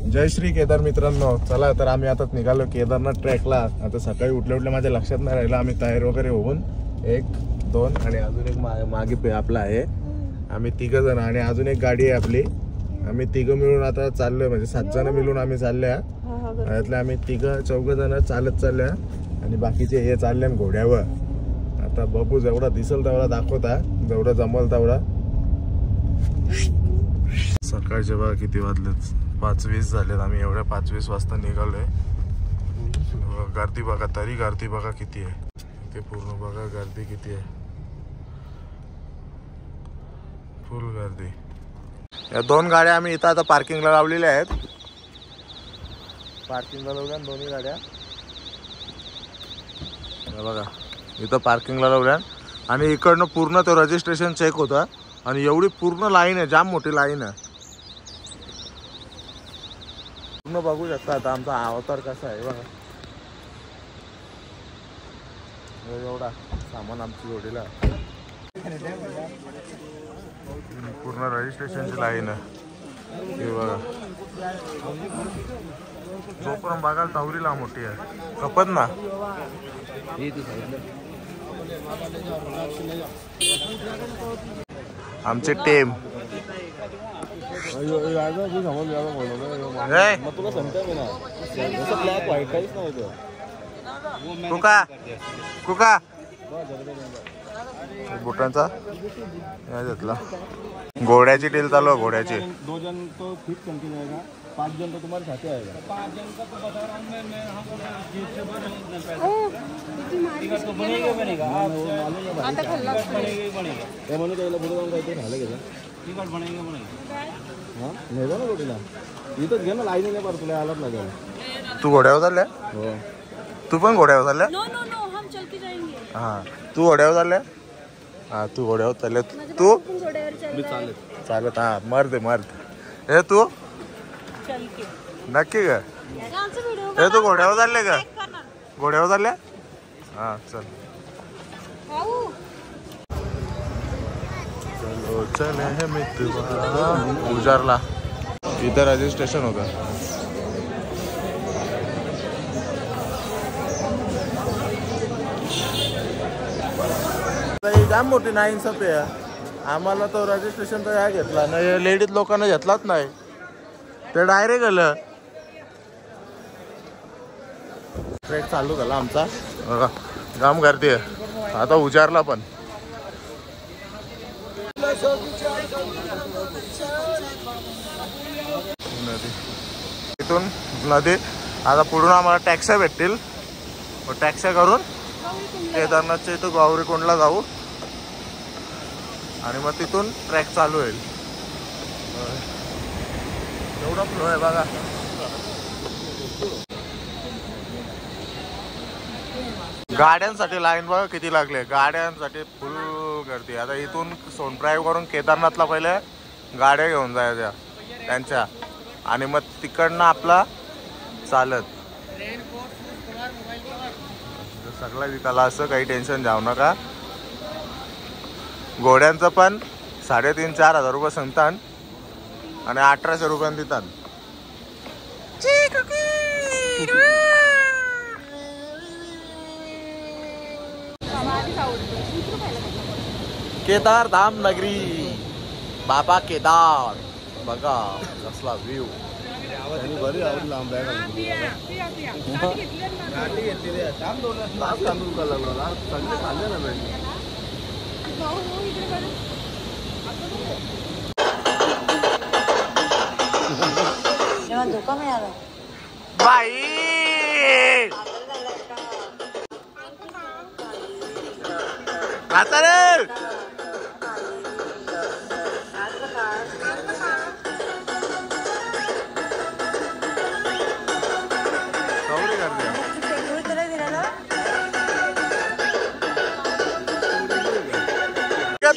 जय श्री केदार मित्रांनो, चला तर आम्ही आता निघालो केदारनाथ ट्रॅकला। आता सकाळी उठल्या माझ्या लक्षात नाही राहिलं, आम्ही तयार वगैरे होऊन 1, 2 आणि अजून एक मागे आपला आहे। आम्ही 3 जण आणि अजून एक गाडी आहे आपली। आम्ही 3 मिळून आता चाललोय, म्हणजे 7 जण मिळून आम्ही चाललोय। त्यातले आम्ही 3-4 जण चालत चाललोय आणि बाकीचे हे चालले घोड्यावर। आता बघू, जेवढा दिसल तेवढा दाखवता, जेवढा जमल तेवढा। सकाळचे बघा किती वाजलेत, 5:20 झालेत। आम्ही एवढ्या 5:20 वाजता निघालोय। गर्दी बघा, तरी गर्दी बघा किती आहे ते, पूर्ण बघा गर्दी किती आहे, फुल गर्दी। या 2 गाड्या आम्ही इथं आता पार्किंगला लावलेल्या आहेत। पार्किंगला लावल्या दोन्ही गाड्या, बघा इथं पार्किंगला लावल्या। आणि इकडनं पूर्ण तो रजिस्ट्रेशन चेक होता आणि एवढी पूर्ण लाईन आहे, जाम मोठी लाईन आहे पूर्ण। बघू शकता आता आमचा अवतार कसा आहे बघा, एवढा सामान आमची जोडीला। पूर्ण रजिस्ट्रेशनची लाईन आहे बघा, जोपर्यंत बघाल तावरीला मोठी आहे, कपत ना। आमचे टेम कुका कुका बुटांचा घेतला। घोड्याची डील चालू आहे, घोड्याची। 2 जन तो फिक्स कंटिन्यू जाएगा, 5 जन तो तुम्हारे साथ आएगा। 5 जन का तो बता रहा हूं मैं तो बनेगा आता खल्ला बनेगा हे म्हणून त्याला पुढे जाऊन काहीतरी झालं गेलं तिकट बनेगा हां नाही जाणार गोडीला इथंच घे ना, लाईन नाही पर तुला आलाच लागेल। तू घोड्यावर चालल्या? हो। तू पण घोड्यावर चालल्या? नो नो नो, हम चल के जाएंगे। हां, तू घोड्यावर चालल्या? हां, तू घोड्यावर चालल्या। तू मी चालत? हां, मर्द हे तू चल के नक्की का? हे तू घोड्यावर चालले का? घोड्यावर चालल्या? हां चल। चलो चले हे मित्र उजारला, इथं रजिस्ट्रेशन होतं। जाम मोठी नाही इन्साफ आहे। आम्हाला तो रजिस्ट्रेशन तर ह्या घेतला नाही, लेडीज लोकांना घेतलाच नाही, ते डायरेक्ट आलं। ट्रेक चालू झाला आमचा बघा, जाम गर्दी आहे आता उजारला पण। नदी इथून नदी, आता पुढून आम्हाला टॅक्स्या भेटतील, टॅक्स्या करून केदारनाथच्या इथं गौरीकुंडला जाऊ आणि मग तिथून ट्रॅक चालू होईल। एवढा फ्लो आहे बघा। गाड्यांसाठी लाईन बघा किती लागले, गाड्यांसाठी फुल गर्दी। आता इथून सोनप्राय वरून केदारनाथला पहिले गाड्या घेऊन जायच्या त्यांच्या, आणि मग तिकडनं आपला चालत सगळा विकाला, असं काही टेन्शन जाऊ नका। घोड्यांचं पण 3,500-4 हजार रुपये सांगतात आणि 1800 रुपयांनी देतात। केदार धाम नगरी, बाबा केदार बघा कसला व्ह्यू। बरी आवडला आंब्या धोका मिळाला बाई। आता रे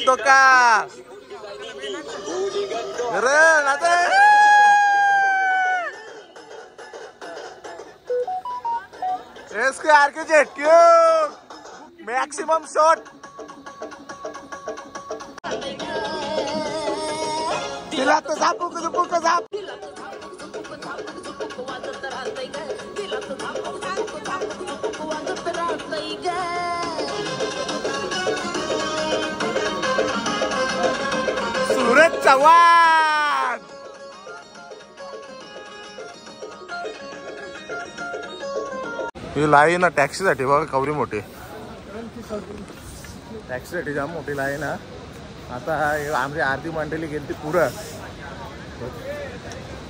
धोका रे नाते इसके आर के मैक्सिमम शॉट तिला तो झापू झाप सूरज चव्हाण ही लाईन ना टॅक्सीसाठी बघा कवरी मोठी टॅक्सीसाठी जाम मोठी लाईन ना आता आमची आरती मंडळी गेली ती पुढं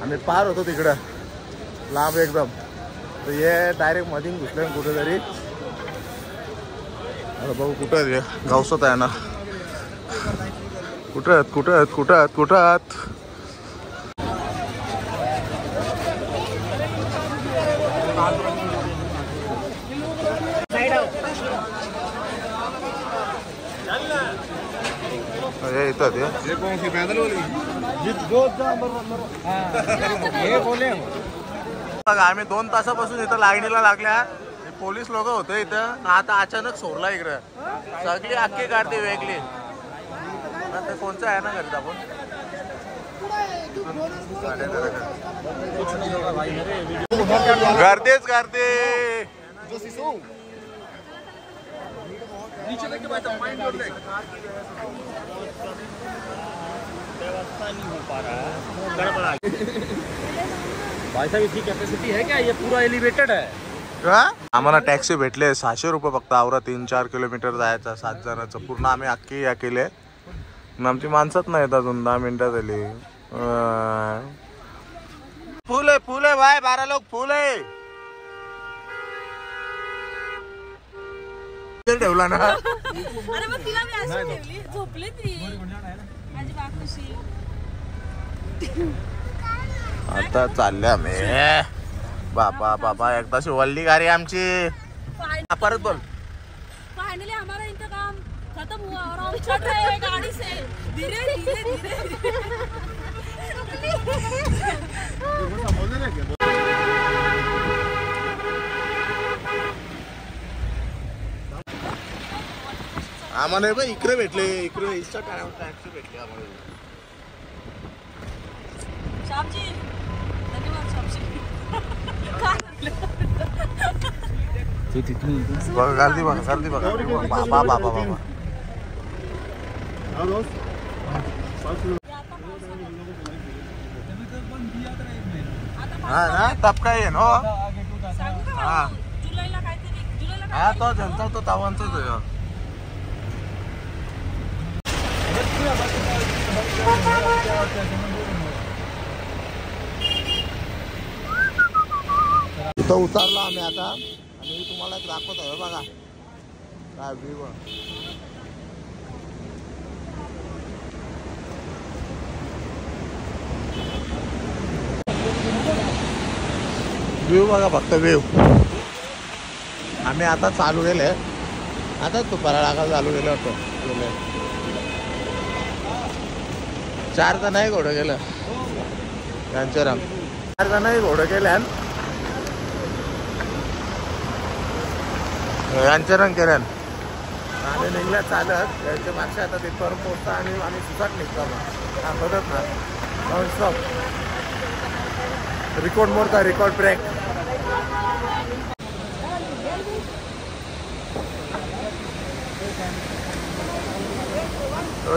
आम्ही पार होतो तिकडं लांब एकदम तर हे डायरेक्ट मधीन घुसले कुठेतरी आता बघू कुठं गावसत आहे ना कुठं कुठं कुठं कुठं इथं आम्ही 2 तासापासून इथं लाईनीला लागल्या पोलीस लोक होते इथं आता अचानक सोडला इकडं सगळी अख्खी गाडी वेगळी आता कोणचं आहे ना करत आपण गर्दीच गर्दी भाई साहब इसकी कैपेसिटी है क्या? ये पूरा एलिवेटेड है. आम्हाला टॅक्सी भेटले 600 रुपये फक्त आवरा 3-4 किलोमीटर जायचा 7 जणांचं पूर्ण आम्ही अख्खी या केले आमची माणसंच नाही येत अजून 10 मिनिटात आली फुल आहे भाई 12 लोक फुल आहे ठेवला ना अरे मग तिला मी अशी ठेवली झोपली ती माझी बाकुशी आता चालल्या मी बाबा बाबा एकदाशी वल्ली गाडी आमची परत बोल फाइनली हमारा इंतकाम खत्म हुआ और हम चढ़ रहे हैं गाड़ी से धीरे धीरे धीरे आम्हाला इकडे भेटले इकडे इच्छा टॅक्सी भेटली आम्हाला शामजी धन्यवाद शामजी बघा गर्दी बघा बाबा बाबा बाबा हा ना तप काय येईन हो हा जुलैला काहीतरी हा तो जनता तो तावांचाच आहे इथं उतरलो आम्ही आता आणि तुम्हाला एक दाखवत आहे बघा काय व्ह्यू व्ह्यू बघा फक्त व्ह्यू आम्ही आता चालू गेले आता दुपारा लागा चालू गेलो होतो 4 जणही घोडं गेलं त्यांच्या 4 जणही घोडं गेल्या यांच्या रंग केल्या आम्ही निघल्या चालत त्यांच्या मागच्या आता तिथपर्यंत पोहोचता आणि आम्ही सुसाट निघतो मग बघत ना नॉन स्टॉप रिकॉर्ड मोडता रिकॉर्ड ब्रेक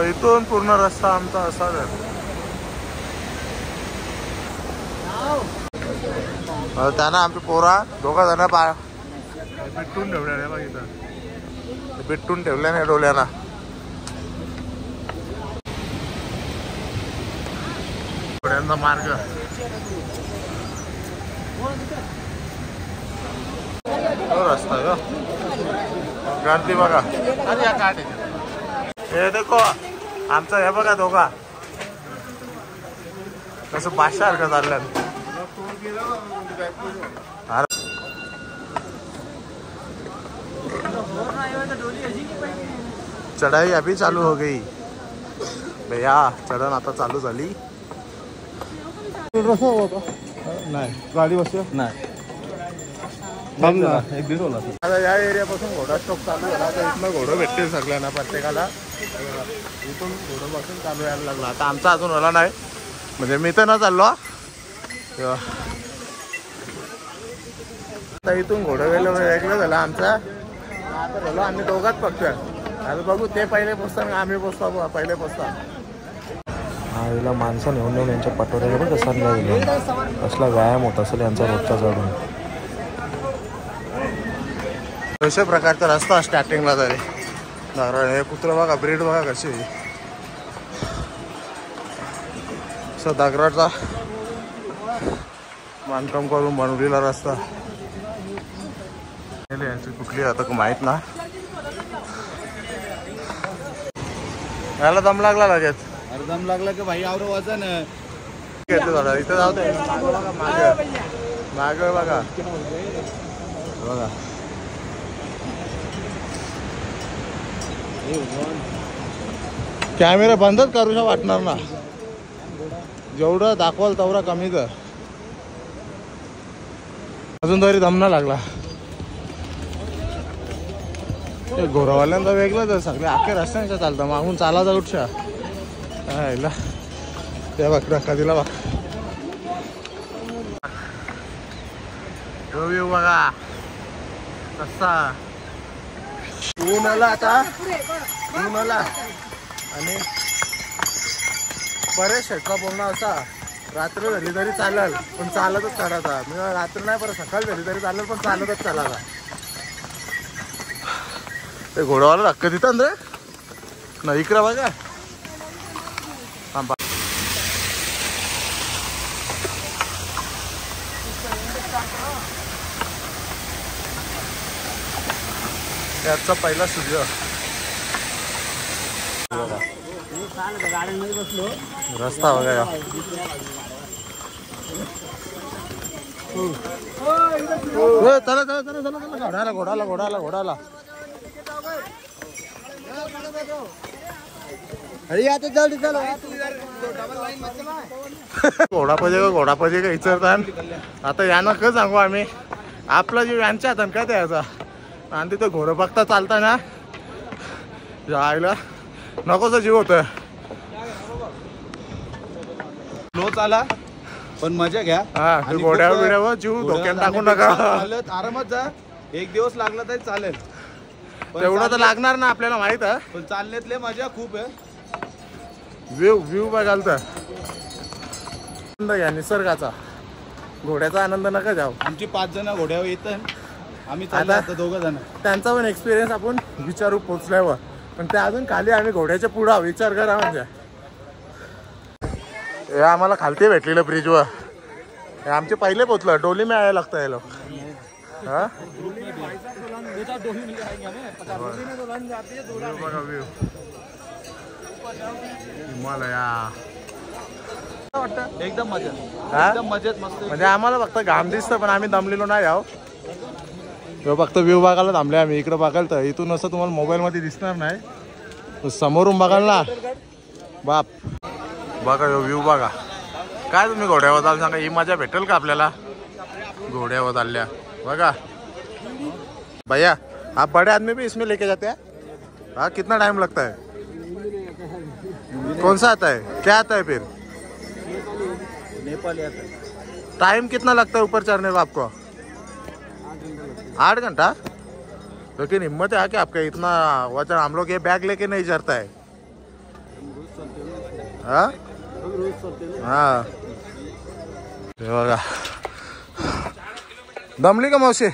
इथून पूर्ण रस्ता आमचा असाच आहे त्यांना आमची पोरा 2 जण बिट्टून ठेवल्या बघ इथं बिट्टून ठेवल्या नाही डोल्याना मार्ग रस्ता ग गर्दी बघा हे देखो आमचं हे बघा दोघा कसं बादशासारखं चाललं चढ़ाई अभी चालू हो गई भैया चढण आता चालू झाली नाही गाडी बसू नाही आता या एरियापासून घोडा स्टॉप चालू झाला तर इथनं घोडं भेटतील सगळ्यांना प्रत्येकाला इथून घोडं बसून चालू यायला लागला आता आमचा अजून होला नाही म्हणजे मी तर ना चाललो आता इथून घोडवेला वेगळं झालं आमचा. आता झालो आम्ही दोघात फक्त. आता बघू ते पहिले पोचतात आम्ही पोचतो पहिले पोचतात. आईला माणसं नेऊन नेऊन यांच्या पटोऱ्याला पण कसं गेलं. कसला व्यायाम होत असेल यांचा रोजचा चढून. अशा प्रकारचा रस्ता स्टार्टिंगला तरी. हे कुत्र बघा ब्रीड बघा कशी. दगडाचा बांधकाम करून बनवलेला रस्ता. कुठली आता माहित ना. याला दम लागला लगेच. अरे दम लागला की भाई आवर वजन घेतलं इथं जाऊ दे. माग माग बघा बघा. कॅमेरा बंदच करूशा वाटणार ना. जेवढं दाखवाल तेवढा कमीच. अजून तरी दमना लागला. घोरावाल्यांचा वेगळंच आहे. सगळे आखे रस्त्यांच्या चालतं मागून चालायचा उठशा. ह्याला त्या बघ कधीला बघ. व्ह्यू बघा कसा. ऊन आला आता. ऊन आला आणि बरेच शेटका बोलणं असा. रात्र झाली तरी चालेल पण चालतच चढायचा. म्हणजे रात्र नाही परत सकाळ झाली तरी चालेल पण चालतच चालायचा. ते घोडावाला धक्का देतात रे ना. इकडं बघा. त्याचा पहिला सूर्य. रस्ता बघा. चला चला चला चला चला. घोडाला घोडाला घोडाला घोडाला. घोडा पाहिजे का घोडा पाहिजे का विचारतात. आता यांना काय सांगू आम्ही. आपला जीव यांच्या हातात काय द्यायचा. आणि तिथं घोडं बघता चालता ना जायला नकोसा जीव होत. स्लो चाला पण मजा घ्या. हा घोड्यावर बिड्यावर जीव धोक्यात टाकू नका. आरामात जा. एक दिवस लागला तरी चालेल. तेवढं तर लागणार ना आपल्याला माहित आहे. पण चालण्यातले मजा खूप आहे. व्ह्यू बघाल तर घ्या निसर्गाचा. घोड्याचा आनंद नका जाऊ. आमची 5 जण घोड्यावर येतात. आम्ही आता 2 जण. त्यांचा पण एक्सपिरियन्स आपण विचारू पोचल्यावर. पण ते अजून खाली आम्ही घोड्याच्या पुढं विचार करा. म्हणजे हे आम्हाला खालती भेटलेलं ब्रिजवर. हे आमचे पहिले पोचलं. डोली में यायला लागतं हे लोक. हा बघा व्ह्यू हिमालया. एकदम मजा. हा एकदम मजेत मस्त. म्हणजे आम्हाला फक्त घाम दिसतं पण आम्ही दमलेलो नाही आहो. फक्त व्ह्यू बघायला थांबले आम्ही. इकडे बघाल तर इथून असं तुम्हाला मोबाईलमध्ये दिसणार नाही. समोरून बघाल ना बाप. बघा व्ह्यू बघा. काय तुम्ही घोड्यावर चाल सांगा. ही मजा भेटेल का आपल्याला घोड्यावर चालल्या. बघा भैया आप बड़े आदमी भी इसमें लेके जाते हैं. हाँ कितना टाइम लगता है. कौन सा आता है क्या आता है फिर. नेपाली आता है. टाइम कितना लगता है ऊपर चढ़ने को आपको. 8 घंटा. लेकिन हिम्मत है कि आपका इतना वजन. हम लोग ये बैग लेके नहीं चढ़ता है. हाँ हाँ बघा. दमली का मावशी.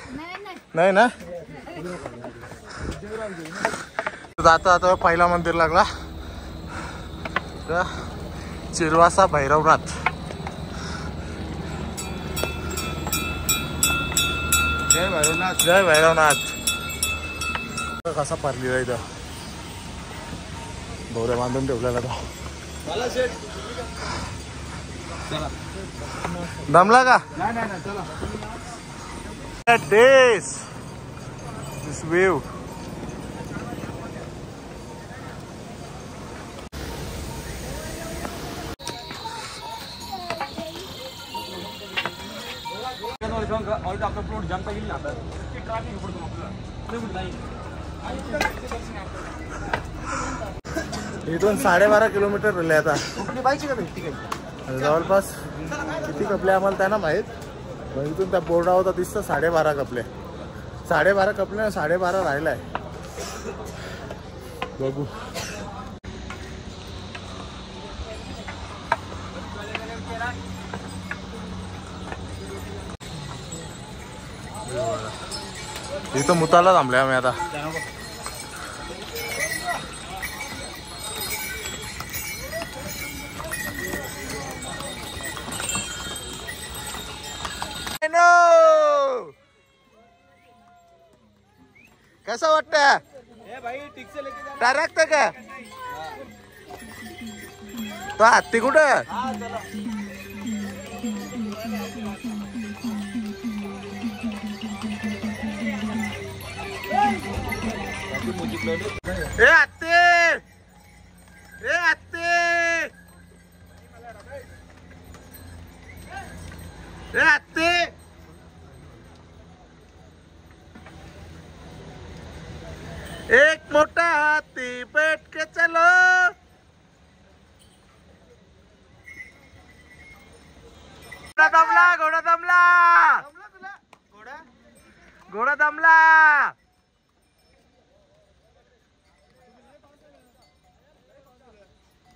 नाही ना. जाता आता पहिला मंदिर लागला. चिरवासा भैरवनाथ. जय भैरवनाथ. जय भैरवनाथ. कसा पडलेला इथं. दोऱ्या बांधून ठेवलेला तो. दमला का. नाही चला. This view. इथून 12.5 किलोमीटर राहिले आता. बाईकची का भेटती काय. जवळपास किती कपले आम्हाला त्यांना माहीत, पण इथून त्या बोर्डावर दिसतं 12.5 कपले. 12.5 कपले, 12.5 राहिलाय. बघू. इथं मुताला थांबले आम्ही आता. कसं वाटतं टाकतं का तो हत्ती कुठं? ए हत्ती, ए हत्ती, ए हत्ती. एक मोटा हाथी बैठ के चलो. घोडा दमला, घोडा दमला, घोडा दमला.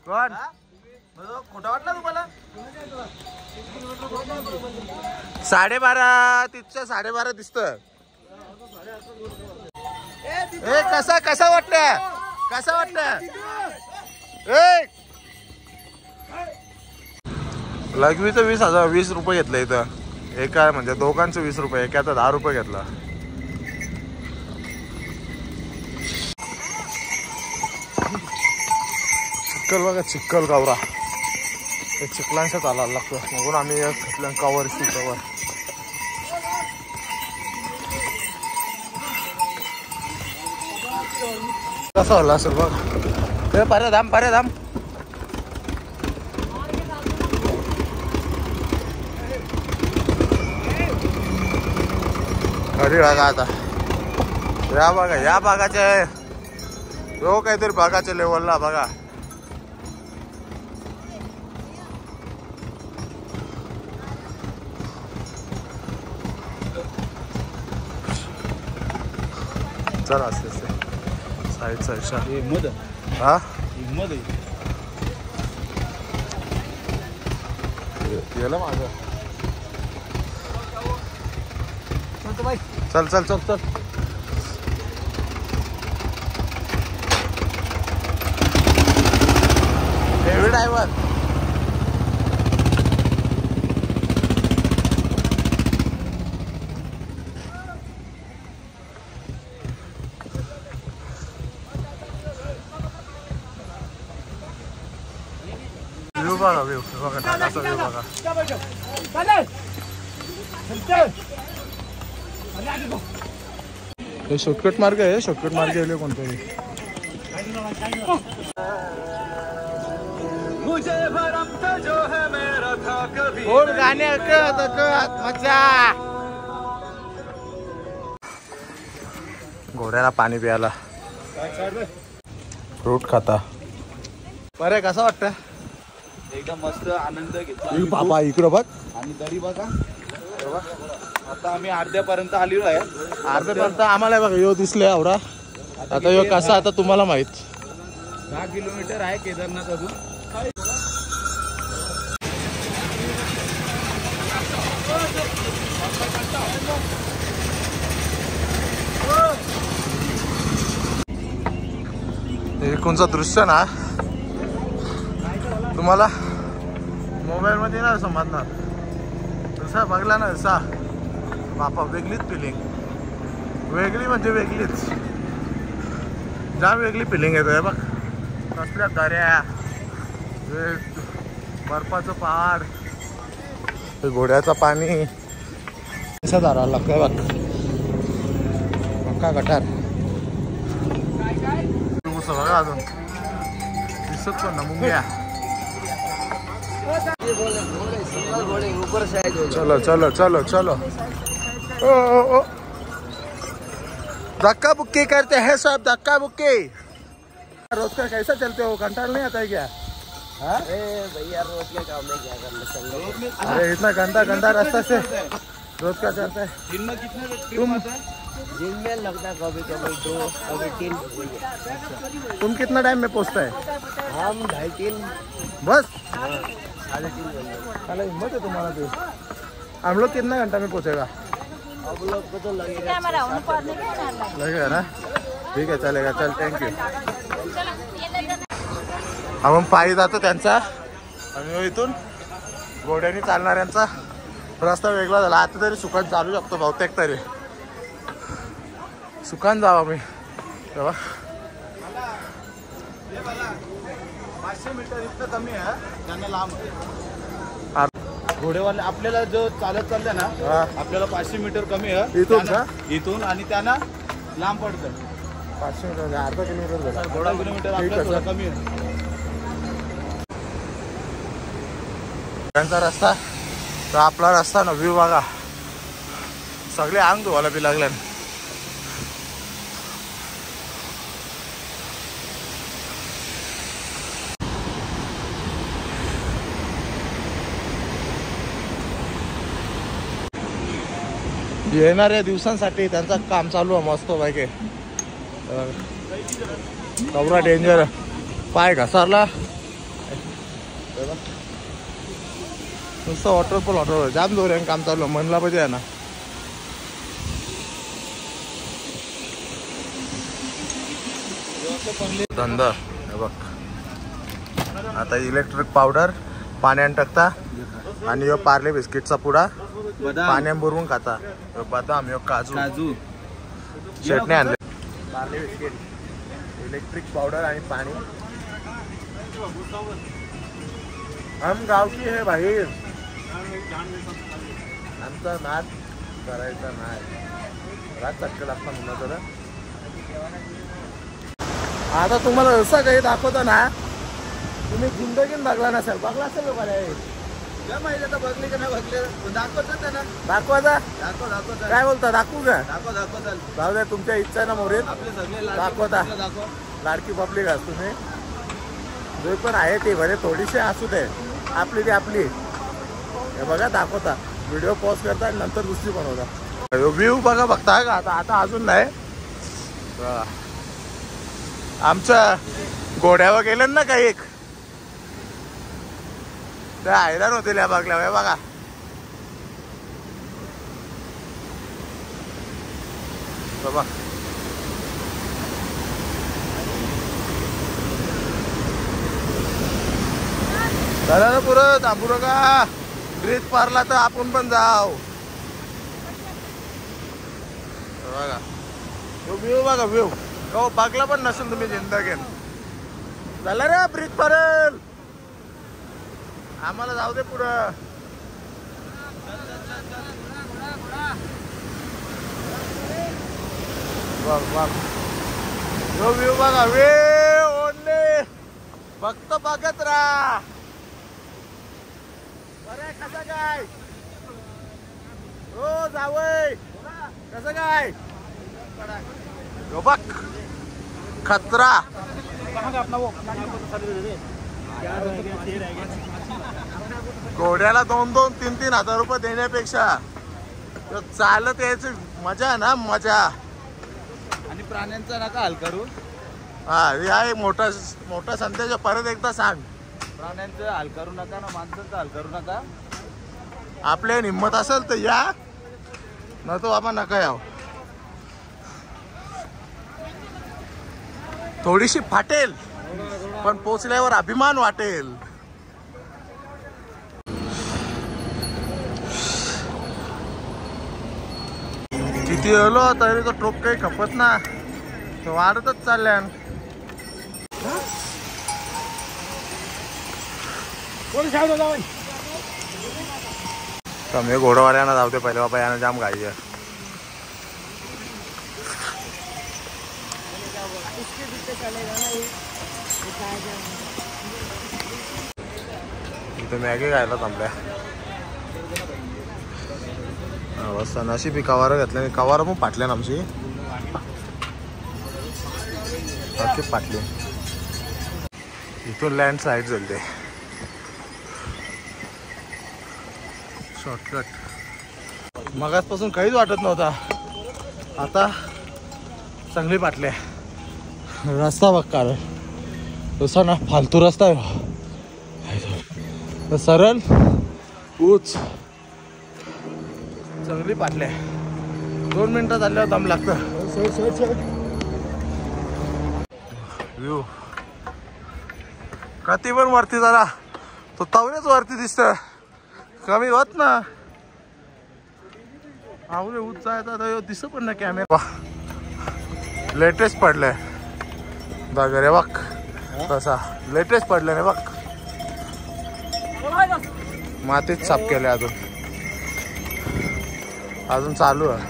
कोण खोटा वाटला तुम्हाला? 12.5 तिथच्या 12.5 दिसत. ए कसा कसा वाटतं, कसा वाटतं? लघवीचं 20 रुपये घेतलं इथं. एका म्हणजे दोघांचं 20 रुपये, एकाचा 10 रुपये घेतला. चिक्कल बघा, चिक्कल गावरा. ते चिखलांच्या चालायला लागतो म्हणून आम्ही घेतलं कवर कवर. कसं होला असेल बघ. ते पारे धाम, पारे धाम. अरे बघा आता या बघा, या भागाचे जो काहीतरी भागाच्या लेवलला बघा. चला असते साईड साईडच्या मध हा मध गेलं माझं. चल चल चल चल. Heavy driver. व्ह्यू बघा, व्ह्यू बघा, ढगाचा व्ह्यू बघा. हे शॉर्टकट मार्ग आहे, शॉर्टकट मार्ग गेले कोणतरी. गाणे ऐकत मजा. घोड्याला पाणी प्यायला, फ्रूट खाता. बरं कसं वाटतं? एकदम मस्त आनंद घेतला बाबा. इकडं बघ आणि दरी बघा. आता आम्ही अर्ध्यापर्यंत आलेलो आहे. अर्ध्यापर्यंत आम्हाला बघा यो दिसले आवरा. आता यो कसा आता तुम्हाला माहित. 10 किलोमीटर आहे केदारनाथ अजून. कोणचं दृश्य ना तुम्हाला मोबाईल मध्ये ना समजणार. तसा बघला ना तसा बापा वेगळीच फिलिंग. वेगळी म्हणजे वेगळीच, जाम वेगळी फिलिंग येतोय बघ. कसल्या दऱ्या, बर्फाचं पहाड, घोड्याचं पाणी कसं धारायला लागतंय बघ. पक्का गटार बघा. अजून दिसत पण ना मुंग्या. चलो चलो चलो चलो. ओ ओ ओ धक्का बुक्की करते हैं सब, धक्का बुक्की. रोज का कैसा चलते हो, कंटाल नहीं आता है क्या? हाँ? भैया रोज के काम में क्या करना संग अरे इतना गंदा गंदा रास्ता से रोज का चलता है। दिन में कितने तुम दिन में लगता है कभी कभी 2 कभी 3। तुम कितना टाइम में पहुँचता है? हम 2.5-3 बस 3.5 अरे हिम्मत है तुम्हारा तो। हम लोग कितना घंटा में पहुँचेगा? अब लोग को तो लगेगा लगेगा ना? ठीक आहे चालेल चल थँक्यू. आपण पायी जातो त्यांचा आणि इथून घोड्याने चालणाऱ्यांचा रस्ता वेगळा झाला. आता तरी सुकान चालू शकतो बहुतेक तरी सुकान जावा मी तेव्हा 500 मीटर इतकं कमी आहे त्यांना लांब घोडेवाले आपल्याला जो चालत चालले ना आपल्याला 500 मीटर कमी आहे इथून का? इथून आणि त्यांना लांब पडतं 500 मीटर अर्धा किलोमीटर झाला. 1.5 किलोमीटर आपल्याला थोडं कमी आहे. त्यांचा रस्ता तर आपला रस्ता ना व्ह्यू बघा सगळे अंग धुवायला बी लागले. येणाऱ्या दिवसांसाठी त्यांचं काम चालू आहे मस्त पैकी. कवरा डेंजर पाय घसरला नुसतं वॉटरफॉल जाम जोर काम चालू आहे म्हणला पाहिजे आहे ना. धंदा हे बघ आता इलेक्ट्रिक पावडर पाण्यात टाकता आणि यो पार्ले बिस्किटचा पुडा पाण्यात बुरवून खाता. बदाम यो काजू चटणी आणले पार्ले बिस्किट इलेक्ट्रिक पावडर आणि पाणी. हम गाव की है भाई आमचा नाच करायचा नाही रात चटके लागता म्हणलं तर. आता तुम्हाला असं काही दाखवतो ना तुम्ही जिंदगीत बघला नसेल. बघला असेल लोकांना काय माहिती आता बघले का नाही बघले दाखवतात ना दाखवायचा दाखव काय बोलता दाखवू का? दाखव जाऊ द्या तुमच्या इच्छा ना मोरेल आपले सगळे दाखवता लाडकी पब्लिक असतो तुम्ही जो पण आहे ते भले थोडीशी असू दे आपली ती आपली. हे बघा दाखवता व्हिडिओ पॉज करता आणि नंतर दुसरी बनवता. व्ह्यू बघा बघता का आता आता अजून नाही. आमच्या घोड्यावर गेले ना काही एक त्या हैराण होतील या बघल्या बघा. बाबा झालं ना पुरं थांबू नका. ब्रिज पारला तर आपण पण जाऊ. बघा व्ह्यू बघा व्ह्यू हो बघला पण नसेल तुम्ही जिंदगीत. झालं रे ब्रिज पारेल आम्हाला जाऊ दे पुढं. बघ बघ यो व्ह्यू बघा वे ओढले फक्त बघत राहा. बरे कसं काय हो जावय कसं काय यो बघ खतरा. घोड्याला 2-3 हजार रुपये देण्यापेक्षा चालत यायची मजा आहे ना मजा. आणि प्राण्यांचा नका हाल करू. हा हे मोठा संदेश परत एकदा सांग. प्राण्यांचं हाल करू नका ना माणसांचं हाल करू नका. आपल्या हिंमत असेल तर या न तो बाबा नका याव. थोडीशी फाटेल पण पोचल्यावर अभिमान वाटेल. किती आलो तरी तो टोक काही खपत ना तो वाढतच चालल्या. कमी घोडवाड्यांना जाऊ पहिले बाबा यानं जाम घाई आहे. इथे मॅगी खायला थांबल्या अवस्था नशी कवारं घातल्या कवारं पण पाटल्या ना आमची फाटली. इथून लँड स्लाईड झाली. शॉर्टकट मगाचपासून काहीच वाटत नव्हता, आता चांगली वाटले. रस्ता बघ कारण तसा ना फालतू रस्ता आहे, सरळ उच चांगली पाटले. 2 मिनिटात आल्यावर दम लागतं. व्ह्यू कधी पण वरती झाला तो तावरेच वरती दिसत, कमी होत ना. आवरे उच जायचा दिसत पण ना कॅमेरा. लेटेस्ट पडलंय दागरे बघ, तसा लेटेस्ट पडलं नाही बघ. मातीत साफ केले, अजून चालू आहे.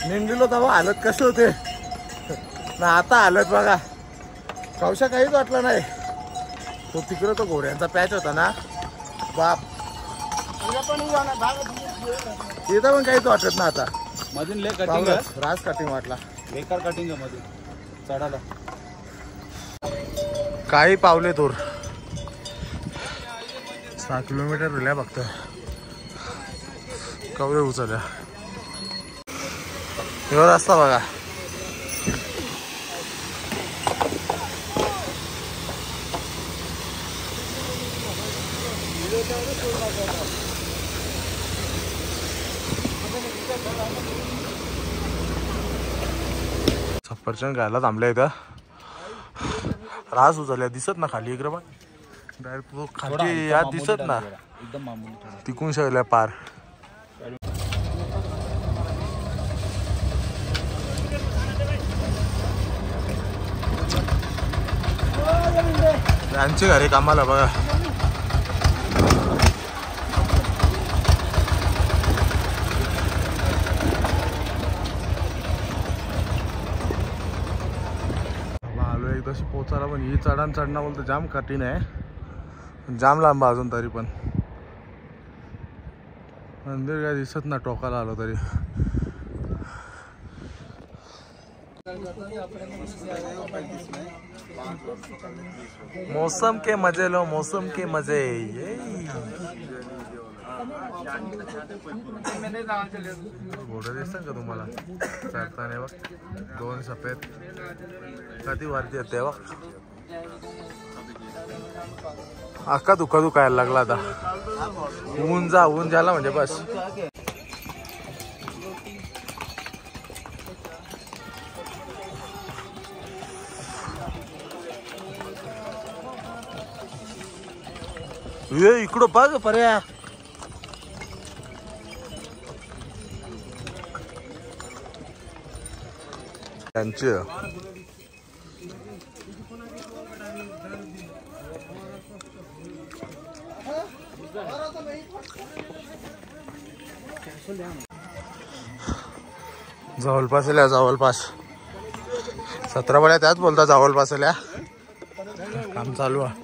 निंदिलो तेव्हा हालत कसे होते ना, आता हालत बघा. कवशा काहीच वाटलं नाही. तो तिकडे तो घोड्यांचा पॅच होता ना बाप, तिथं पण काहीच वाटत ना. आता मधून ले कटिंग राज कटिंग वाटला, बेकार कटिंग आहे मध्ये चढायला. काही पावले दूर 6 किलोमीटर दिल्या फक्त. कवरे उचलल्या. एवढा रस्ता बघा. सफरचंद घ्यायला थांबल्या इथं. रास उचलल्या दिसत ना खाली इकडे पण डायरेक्ट खाली यात दिसत ना, एकदम मामूली तिकून शकल्या पार. त्यांचे घरी कामाला बघा. आलो एकदाशी पोचायला, पण ही चढणं बोलतो जाम कठीण आहे, जाम लांब अजून. तरी पण मंदिर काय दिसत ना टोकाला आलो तरी. मौसम के मजे लो, मौसम के मजे. घोडं दिसत का तुम्हाला चढताना बघ, 2 सफेद कधी वरती येते बघ. अख्खा दुखायला लागला आता. ऊन झाला म्हणजे बस. इकडं बघ पर्या. त्यांची जवळपास आल्या, जवळपास 17 बड्या त्याच बोलता जवळपास आल्या. काम चालू आहे.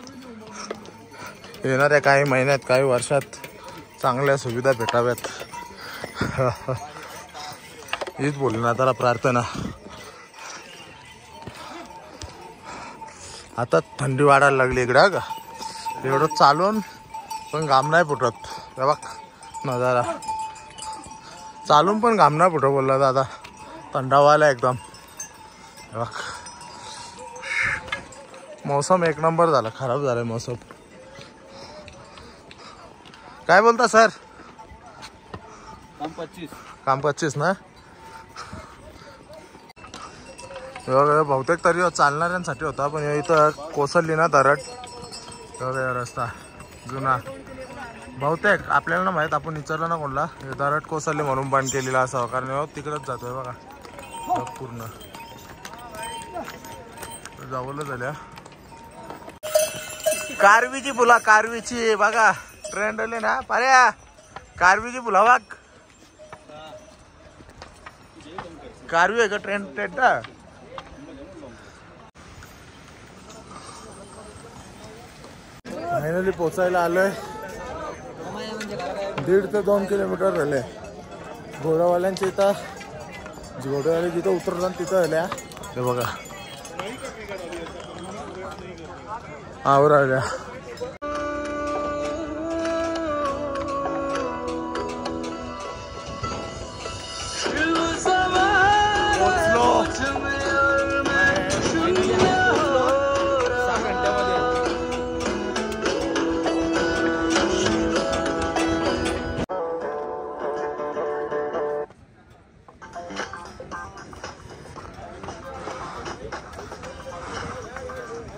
येणाऱ्या काही महिन्यात काही वर्षात चांगल्या सुविधा भेटाव्यात हीच बोलणार त्याला प्रार्थना. आता थंडी वाढायला लागली इकडे का. एवढं चालून पण घाम नाही फुटत बघ नजारा. चालून पण घाम नाही फुटत बोलला दादा. थंडावाला एकदम बघ. मौसम एक नंबर झाला, खराब झालाय मौसम. काय बोलता सर? काम 25 ना. बहुतेक तरी चालणाऱ्यांसाठी होता, पण इथं कोसळली ना दरड. रस्ता जुना बहुतेक आपल्याला ना माहित, आपण विचारलं ना कोणला. दरड कोसळली म्हणून बंद केलेला असावं, कारण तिकडच जातोय बघा पूर्ण. जावलं झाल्या कारवीची फुला, कारवीची बघा ट्रेंड आले ना पाऱ्या. कारवीची फुला बघ. कारवी आहे का ट्रेंड ट्रेंड. फायनली पोचायला आलोय. 1.5 ते 2 किलोमीटर झाले. घोडावाल्यांच्या इथं घोडेवाले जिथं उतरतात तिथं आल्या ते बघा. आवर आल्या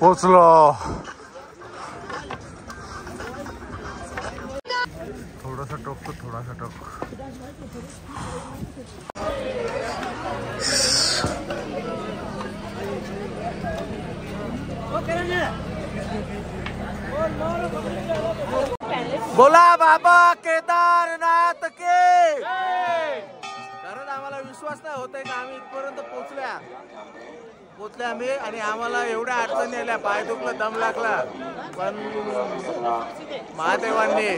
पोचलो. थोडासा टोकतो, थोडासा टोक. बोला बाबा केदारनाथ के. कारण आम्हाला विश्वास नाही होतंय का आम्ही इथपर्यंत पोचले आम्ही आणि आम्हाला एवढ्या अडचणी आल्या, पाय दुखलं, दम लागला, पण महादेवांनी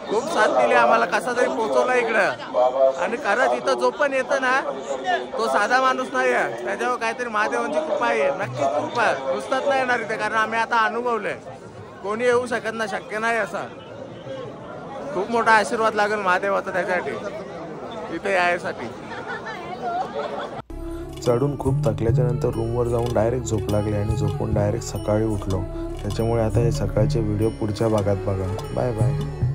खूप साथ दिली आम्हाला, कसा तरी पोचवला इकडं. आणि खरंच इथं जो पण येतं ना तो साधा माणूस नाही आहे, त्याच्यावर काहीतरी महादेवांची कृपा आहे, नक्कीच कृपा. नुसतंच नाही येणार इथे, कारण आम्ही आता अनुभवलंय. कोणी येऊ शकत नाही, शक्य नाही असा. खूप मोठा आशीर्वाद लागेल महादेवाचा त्याच्यासाठी इथे यायसाठी. चढून खूप थकल्याच्या नंतर रूमवर जाऊन डायरेक्ट झोप लागली आणि झोपून डायरेक्ट सकाळी उठलो. त्याच्यामुळे आता हे सकाळचे व्हिडिओ पुढच्या भागात बघा. Bye bye.